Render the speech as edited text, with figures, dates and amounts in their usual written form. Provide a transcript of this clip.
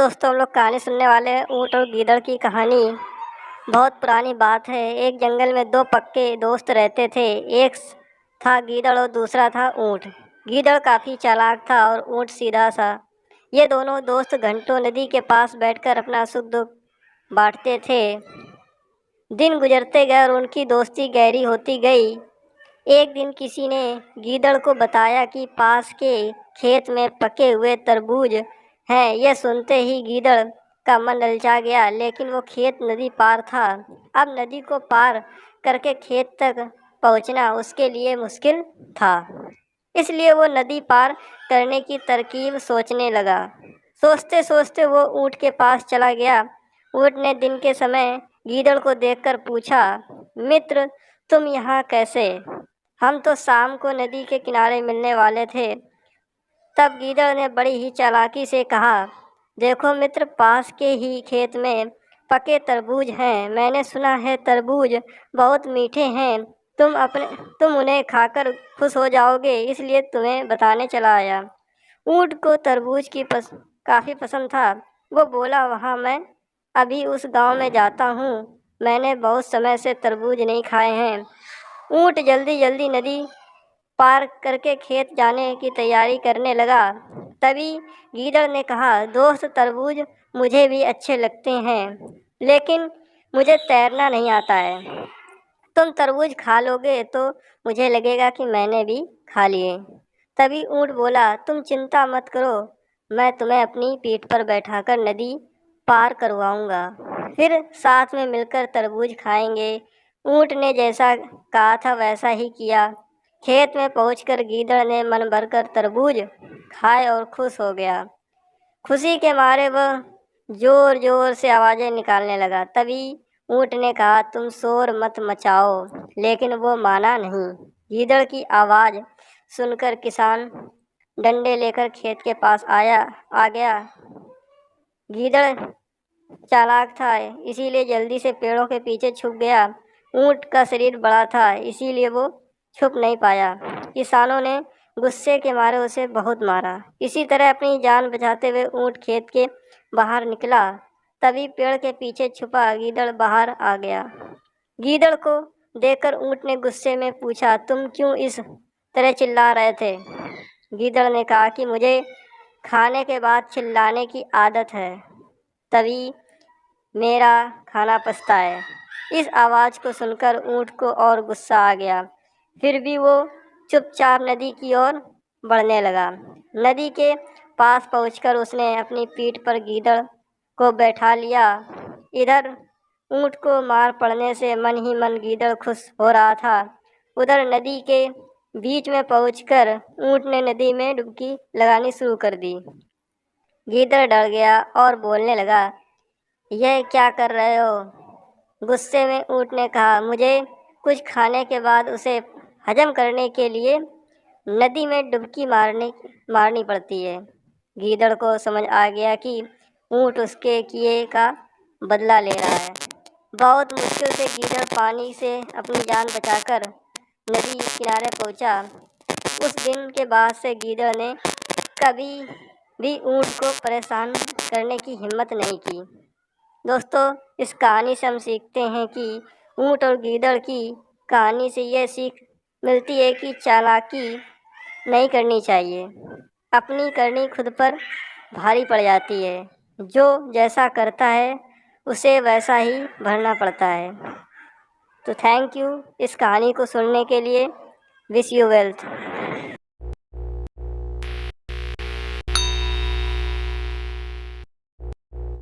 दोस्तों, हम लोग कहानी सुनने वाले हैं ऊँट और गीदड़ की कहानी। बहुत पुरानी बात है। एक जंगल में दो पक्के दोस्त रहते थे। एक था गीदड़ और दूसरा था ऊँट। गीदड़ काफ़ी चालाक था और ऊँट सीधा सा। ये दोनों दोस्त घंटों नदी के पास बैठकर अपना सुख दुख बांटते थे। दिन गुजरते गए और उनकी दोस्ती गहरी होती गई। एक दिन किसी ने गीदड़ को बताया कि पास के खेत में पके हुए तरबूज हैं। यह सुनते ही गीदड़ का मन ललचा गया, लेकिन वो खेत नदी पार था। अब नदी को पार करके खेत तक पहुंचना उसके लिए मुश्किल था। इसलिए वो नदी पार करने की तरकीब सोचने लगा। सोचते सोचते वो ऊँट के पास चला गया। ऊँट ने दिन के समय गीदड़ को देखकर पूछा, मित्र, तुम यहाँ कैसे? हम तो शाम को नदी के किनारे मिलने वाले थे। तब गीदड़ ने बड़ी ही चालाकी से कहा, देखो मित्र, पास के ही खेत में पके तरबूज हैं। मैंने सुना है तरबूज बहुत मीठे हैं। तुम उन्हें खाकर खुश हो जाओगे, इसलिए तुम्हें बताने चला आया। ऊँट को तरबूज की काफ़ी पसंद था। वो बोला, वहाँ मैं अभी उस गांव में जाता हूँ। मैंने बहुत समय से तरबूज नहीं खाए हैं। ऊँट जल्दी जल्दी नदी पार करके खेत जाने की तैयारी करने लगा। तभी गीदड़ ने कहा, दोस्त, तरबूज मुझे भी अच्छे लगते हैं, लेकिन मुझे तैरना नहीं आता है। तुम तरबूज खा लोगे तो मुझे लगेगा कि मैंने भी खा लिए। तभी ऊँट बोला, तुम चिंता मत करो, मैं तुम्हें अपनी पीठ पर बैठाकर नदी पार करवाऊंगा। फिर साथ में मिलकर तरबूज खाएंगे। ऊँट ने जैसा कहा था वैसा ही किया। खेत में पहुंचकर गीदड़ ने मन भरकर तरबूज खाए और खुश हो गया। खुशी के मारे वह जोर जोर से आवाज़ें निकालने लगा। तभी ऊँट ने कहा, तुम शोर मत मचाओ, लेकिन वो माना नहीं। गीदड़ की आवाज़ सुनकर किसान डंडे लेकर खेत के पास आ गया। गीदड़ चालाक था, इसीलिए जल्दी से पेड़ों के पीछे छुप गया। ऊँट का शरीर बड़ा था, इसीलिए वो छुप नहीं पाया। किसानों ने गुस्से के मारे उसे बहुत मारा। इसी तरह अपनी जान बचाते हुए ऊँट खेत के बाहर निकला। तभी पेड़ के पीछे छुपा गीदड़ बाहर आ गया। गीदड़ को देखकर ऊँट ने गुस्से में पूछा, तुम क्यों इस तरह चिल्ला रहे थे? गीदड़ ने कहा कि मुझे खाने के बाद चिल्लाने की आदत है, तभी मेरा खाना पचता है। इस आवाज़ को सुनकर ऊँट को और गुस्सा आ गया। फिर भी वो चुपचाप नदी की ओर बढ़ने लगा। नदी के पास पहुंचकर उसने अपनी पीठ पर गीदड़ को बैठा लिया। इधर ऊँट को मार पड़ने से मन ही मन गीदड़ खुश हो रहा था। उधर नदी के बीच में पहुंचकर ऊँट ने नदी में डुबकी लगानी शुरू कर दी। गीदड़ डर गया और बोलने लगा, यह क्या कर रहे हो? गुस्से में ऊँट ने कहा, मुझे कुछ खाने के बाद उसे हजम करने के लिए नदी में डुबकी मारनी पड़ती है। गीदड़ को समझ आ गया कि ऊँट उसके किए का बदला ले रहा है। बहुत मुश्किल से गीदड़ पानी से अपनी जान बचाकर नदी किनारे पहुंचा। उस दिन के बाद से गीदड़ ने कभी भी ऊँट को परेशान करने की हिम्मत नहीं की। दोस्तों, इस कहानी से हम सीखते हैं कि ऊँट और गीदड़ की कहानी से यह सीख मिलती है कि चालाकी नहीं करनी चाहिए। अपनी करनी खुद पर भारी पड़ जाती है। जो जैसा करता है उसे वैसा ही भरना पड़ता है। तो थैंक यू इस कहानी को सुनने के लिए। Wish you wealth.